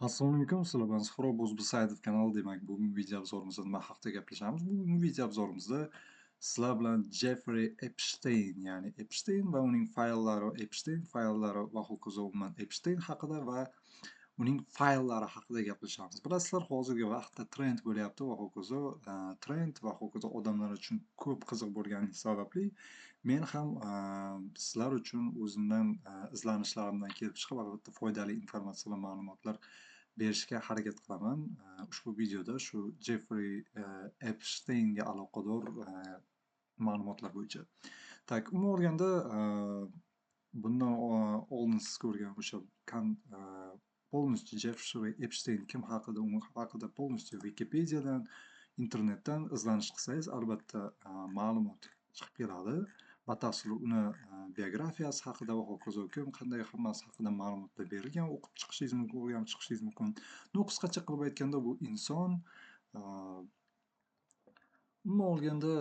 Assalomu alaykum, sizlar bilan Suhrob O'zbisaidov kanali. Demak, bugungi video obzorimizda nima haqida gaplashamiz? Bugungi video obzorimizda sizlar bilan Jeffrey Epstein, ya'ni Epstein va uning fayllari, Epstein fayllari va ho'kizo umuman Epstein haqida va uning fayllari haqida gaplashamiz. Bilasizlar, hozirgi vaqtda trend bo'lyapti va ho'kizo, trend va ho'kizo odamlar uchun ko'p qiziq bo'lgani sababli men ham sizlar uchun o'zimdan izlanishlarimdan kelib chiqib, albatta foydali informatsiya va ma'lumotlar berishga harakat qilaman. Ushbu videoda shu Jeffrey Epsteinga aloqador ma'lumotlar bo'yicha. Tak, umuman olganda, bundan oldin siz ko'rgan o'sha полностью Jeffrey Epstein kim haqida, uni haqida полностью Wikipediadan, internetdan izlanish qilsangiz, albatta ma'lumot chiqib keladi. Batafsil uni biografiyasi haqida va hokazo kim, qanday, hammasi haqida ma'lumotlar berilgan. O'qib chiqishingiz mumkin, o'rganib chiqishingiz mumkin. Qisqacha qilib aytganda, bu inson umuman olganda,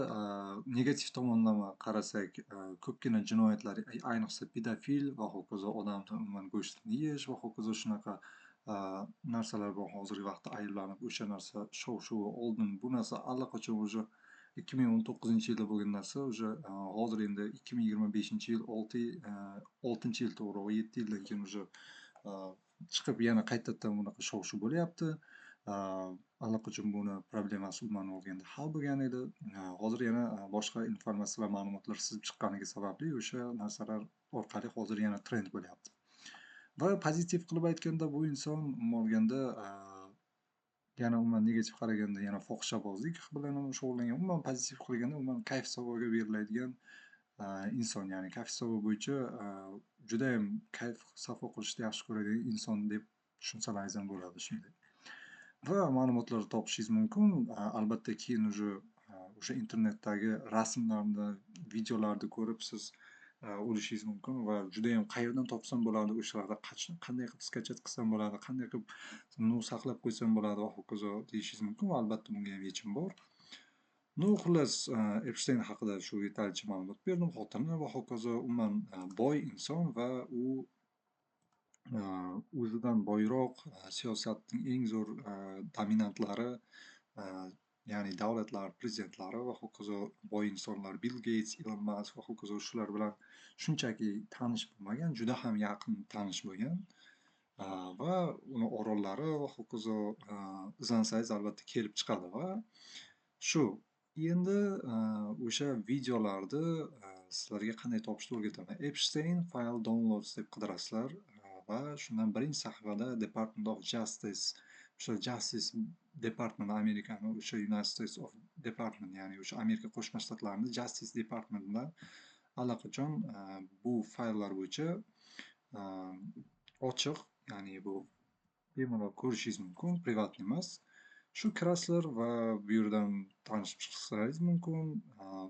negativ tomonlama qarasak, ko'pgina jinoyatlar, ayniqsa pedofil va hokazo, odamni umuman go'shtini yeyish va hokazo shunaqa narsalar bor hozirgi vaqtda ayblanib, o'sha narsa shov-shuvi oldin bu narsa allaqachon уже 2019-yilda bo'lgan narsa, уже hozir endi 2025-yil 6-yil to'g'ri, 7 yildan keyin уже chiqib yana qaytadan bunaqa shov-shuv bo'lyapti. Allaqachon buni problemasi umuman olganda hal bo'lgan edi. Hozir yana boshqa informatsiya va ma'lumotlar sizib chiqqanligi sababli o'sha narsalar orqali hozir yana trend bo'lyapti. Va pozitiv qilib aytganda, bu inson umuman olganda yana umuman negativ qaraganda yana fohishabozlik bilan ham shug'ullangan. Umuman pozitiv qilganda umuman kayf savoga beriladigan inson, ya'ni kayf savo bo'yicha judayam kayf safo qilishni yaxshi ko'radigan inson deb tushunsangiz ham bo'ladi shunday. Va ma'lumotlar topishingiz mumkin. Albatta keyin уже o'sha internetdagi rasmlarni, videolarni ko'rib siz o'ylashingiz mumkin va judayam qayerdan topsam bo'ladi, o'shalarda qanday qilib skachat qilsam bo'ladi, qanday qilib saqlab qo'ysam bo'ladi va hokazo deyishingiz mumkin va albatta bunga ham yechim bor. Xullas, Epstein haqida shu yetarlicha ma'lumot berdim. Xotini va hokazo, umuman boy inson va u o'zidan boyroq siyosatning eng zo'r dominantlari, ya'ni davlatlar prezidentlari va hokazo boy insonlar, Bill Gates, Elon Musk va hokazo shular bilan shunchaki tanish bo'lmagan, juda ham yaqin tanish bo'lgan va uni orollari va hokazo izlansangiz albatta kelib chiqadi. Va shu endi o'sha videolarni sizlarga qanday topishni o'rgataman. Epstein file downloads deb qidirasizlar va shundan birinchi sahifada Department of Justice, o'sha Justice Department, Amerikani o'sha United States of Department, ya'ni o'sha Amerika Qo'shma Shtatlarini Justice Departmentidan allaqachon bu fayllar bo'yicha ochiq, ya'ni bu bemalol ko'rishingiz mumkin, privatniy emas. Shu kirasizlar va bu yerdan tanishib chiqishlaringiz mumkin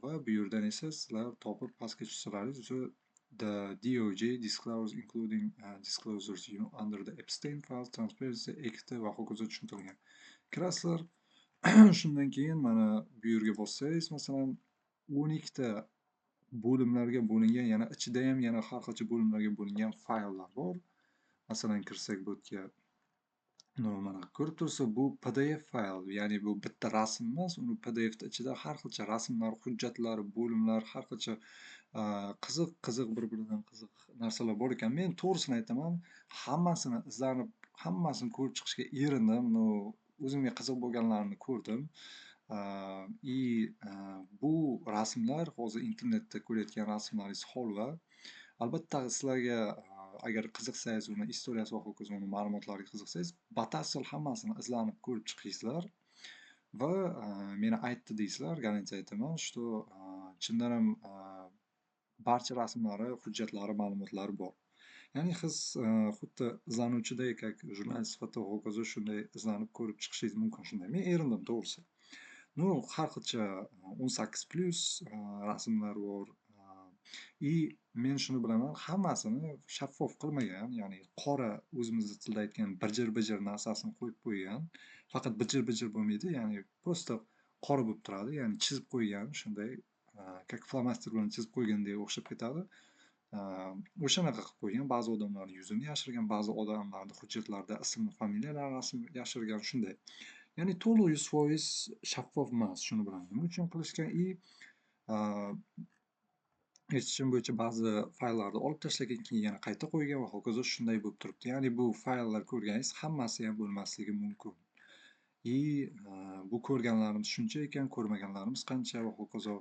va bu yerdan esa sizlar topib pastga tushsalaringiz o'sha the DOJ disclose including disclosures under the Epstein Files Transparency Act va hokazo tushuntirilgan. Kirasizlar. Shundan keyin mana bu yerga bossangiz, masalan, 12 ta bo'limlarga bo'lingan, yana ichida ham yana har xilcha bo'limlarga bo'lingan fayllar bor. Masalan, kirsak bu yerga, mana ko'rib turibsiz, bu PDF fayl, ya'ni bu bitta rasm emas, uni PDF ichida har xilcha rasmlar, hujjatlar, bo'limlar, har xilcha qiziq bir-biridan qiziq narsalar bor ekan. Men to'g'risini aytaman, hammasini izlanib, hammasini ko'rib chiqishga erindim. O'zimga qiziq bo'lganlarini ko'rdim. Bu rasmlar hozir internetda ko'rayotgan rasmlaringiz holva. Albatta sizlarga agar qiziqsangiz, uni istoriyasi va hokazo, uni ma'lumotlariga qiziqsangiz, batafsil hammasini izlanib ko'rib chiqaysizlar va meni aytdi deysizlar, garantiya aytaman, что chindan ham barcha rasmlari, hujjatlari, ma'lumotlari bor. Ya'ni siz xuddi izlanuvchidek, как jurnalist sifatida hokazo shunday izlanib ko'rib chiqishingiz mumkin. Shunday men erindim to'g'risi. Har xilcha 18+ rasmlar bor. Men shuni bilaman, hammasini shaffof qilmagan, ya'ni qora, o'zimizni tilda aytgan bijir-bijir narsasini qo'yib qo'ygan. Faqat bijir-bijir bo'lmaydi, ya'ni просто qora bo'lib turadi, ya'ni chizib qo'ygan, shunday как flomaster bilan chizib qo'ygandek o'xshab ketadi. O'shanaqa qilib qo'ygan. Ba'zi odamlarni yuzini yashirgan, ba'zi odamlarni hujjatlarda ism, familiyalar, rasm yashirgan, shunday. Ya'ni to'liq 100% shaffof emas, shuni bilan. Nima uchun qilishgan? Eshitishim bo'yicha ba'zi fayllarni olib tashlagan, keyin yana qayta qo'ygan va hokazo, shunday bo'lib turibdi. Ya'ni bu fayllar ko'rganingiz hammasi ham bo'lmasligi mumkin. Bu ko'rganlarimiz shuncha ekan, ko'rmaganlarimiz qancha va hokazo.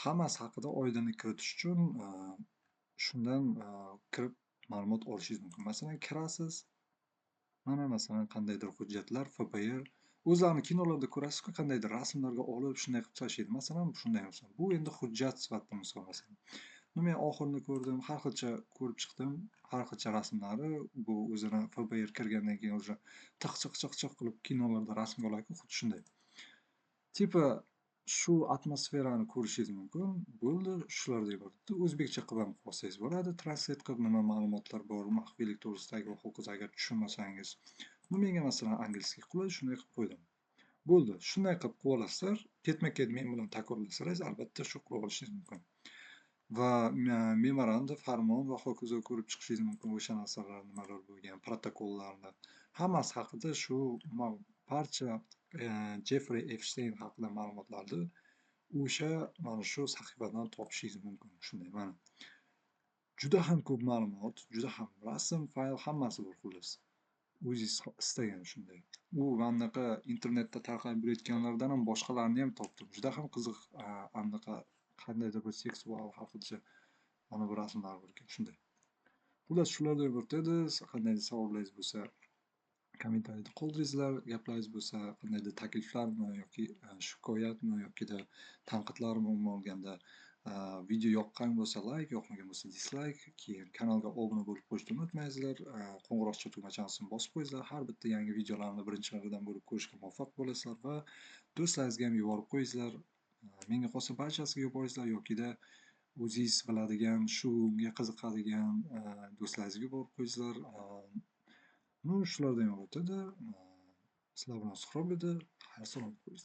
Hammasi haqida oydinlik kiritish uchun shundan kirib ma'lumot olishingiz mumkin. Masalan, kirasiz, mana masalan qandaydir hujjatlar, FPR, o'zlarini kinolarda ko'rasizku, qandaydir rasmlarga olib shunday qilib tashlaydi. Masalan, shunday misol. Bu endi hujjat sifatida misol masalan. Men oxirini ko'rdim, har xilcha ko'rib chiqdim, har xilcha rasmlari, bu o'zini FBR kirgandan keyin уже tiq qilib kinolarda rasmga oladi-ku, xuddi shunday. Tipa shu atmosferani ko'rishingiz mumkin. Bo'ldi, shulardan iborat. O'zbekcha qilib ham olsangiz bo'ladi, translate qilib nima ma'lumotlar bor, maxfiylik to'g'risidagi va ho'kiz agar tushunmasangiz. Menga masalan angliyskiy qulay, shunday qilib qo'ydim. Bo'ldi, shunday qilib olasizlar, ketma-ket men bilan takrorlasangiz, albatta shu qilib olishingiz mumkin. Va memorandum, farmon va hokazo ko'rib chiqishingiz mumkin. O'sha narsalar nimalar bo'lgan, protokollarni hammasi haqida shu barcha Jeffrey Epstein haqida ma'lumotlarni o'sha mana shu sahifadan topishingiz mumkin. Shunday mana. Juda ham ko'p ma'lumot, juda ham rasm, fayl, hammasi bor xullas. O'zingiz istagan shunday. U anaqa internetda tarqalib yurayotganlardan ham boshqalarini ham topdim. Juda ham qiziq anaqa qandaydir bir seksual haqida mana bu rasmlar bor ekan, shunday. Xullas, shulardan iborat edi. Qandaydir savollaringiz bo'lsa, kommentariyada qoldiringizlar. Gaplaringiz bo'lsa, qandaydir takliflarmi yoki shikoyatmi yokida tanqidlarmi, umuman olganda video yoqqan bo'lsa like, yoqmagan bo'lsa dislike, keyin kanalga obuna bo'lib qo'yishni unutmaysizlar. Qo'ng'iroqcha tugmachasini bosib qo'yingizlar. Har bitta yangi videolarni birinchilaridan bo'lib ko'rishga muvaffaq bo'lasizlar va do'stlaringizga ham yuborib qo'yingizlar. Menga qolsa barchasiga yuboringizlar yokida o'zingiz biladigan, shunga qiziqadigan do'stlaringizga yuborib qo'yingizlar. Shulardan iborat edi. Sizlar bilan Suhrob edi. Xayr-salom qo'yingizlar.